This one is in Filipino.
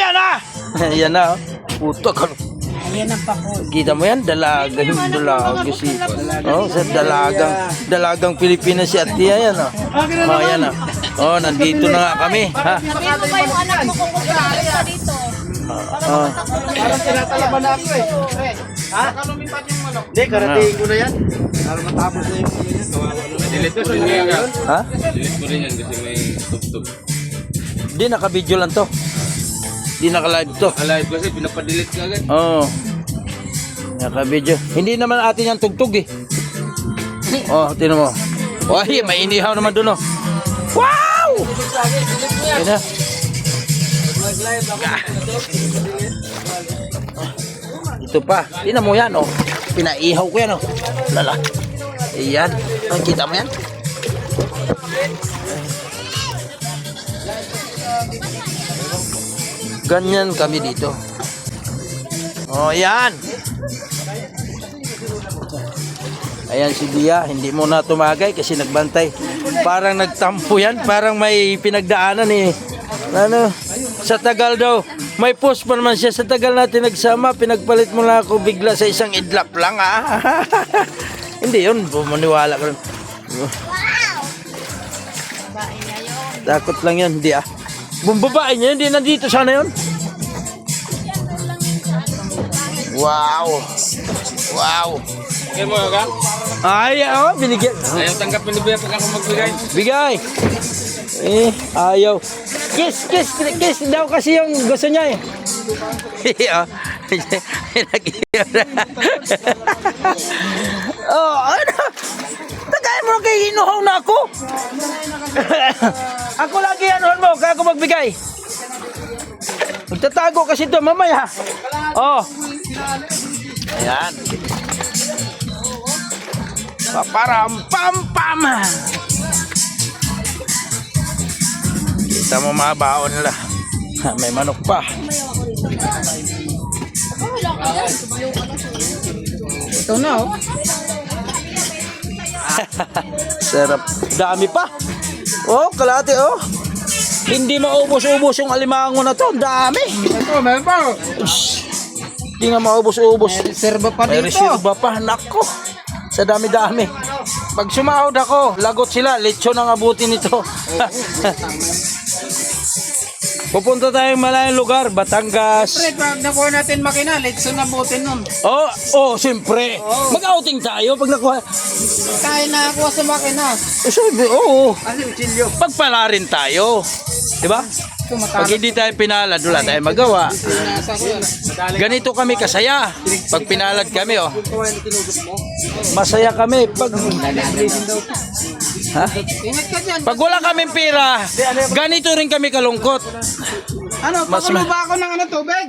Ayan na! Ayan na, oh. Puto ka. Ayan ang pakol. Kita mo yan? Dalaga si... Oh, sa dalagang Pilipinas si Atia yan, oh. Oh, yan, oh. Oh, nandito na nga kami, ha? Sabihin mo ba yung anak mo kung kumakain ka dito? Oh. Parang tinatalaban na ako eh. Ha? Kalumipat yung manok. Hindi, karating ko na yan. Para matapos na yung ano yan. Delete ko rin yan. Ha? Delete ko rin yan kasi may tugtog. Di, naka-video lang to. Di naka-live to. Alive kasi pinapadelete ka agad. Oo. Naka-video. Hindi naman atin yan tugtog eh. Oh, tinan mo. Wah, may inihaw naman doon, oh. Wow! Yan na. Ito pa. Tinan mo yan, oh. Pinaihaw ko yan, oh. Lala. Ayan. Ay, kita mo yan? Ganyan kami dito. Oh, ayan. Ayan si Dia, hindi mo na tumagay kasi nagbantay. Parang nagtampo yan, parang may pinagdaanan eh. Ano, sa tagal daw, may post pa naman siya, sa tagal natin nagsama, pinagpalit mo lang ako bigla sa isang idlap lang, ah. Hindi yun, maniwala ka rin. Takot lang yan, hindi ah. Bumbabae niya, hindi nandito sana yun. Wow. Wow. Kaya mo ka? Ay, oh, binigyan. Ayaw tanggapin ni Bea pag ako magbigay. Bigay. Eh, ayaw. Kiss daw kasi yung gusto niya eh. Oh, ano? Tagay mo kay inuhaw na ako. Ako lagi anuhan mo, kaya ako magbigay. Magtatago kasi ito mamaya. Oh. Ayan. Paparam-pam-pam. Kita mo mga baon nila. May manok pa. Ito na, oh. Sarap. Dami pa. Oh, kalate, oh. Hindi maubos-ubos yung alimango na to. Dami. Ito, meron pa. Hindi nga maubos-ubos. Reserva pa May dito. reserva pa. Nako. Sa dami-dami. Pag sumahod ako, lagot sila. Lechon ang abutin nito. Pupunta tayong malayong lugar, Batangas. Pre, pag nakuha natin makina, let's nabutin nun. Siyempre. Mag-outing tayo pag nakuha. Kaya nakakuha sa makina. Sabi, oo. Ano yung chilyo? Pagpala rin tayo. Diba? Pag hindi tayo pinalad, wala tayong magawa. Ganito kami kasaya. Pag pinalad kami, oh. Masaya kami. Pag... Ha? Ingat ka dyan. Pag wala kaming pera, ganito rin kami kalungkot. Ano, Mas pakulo ba ako ng ano, tubig?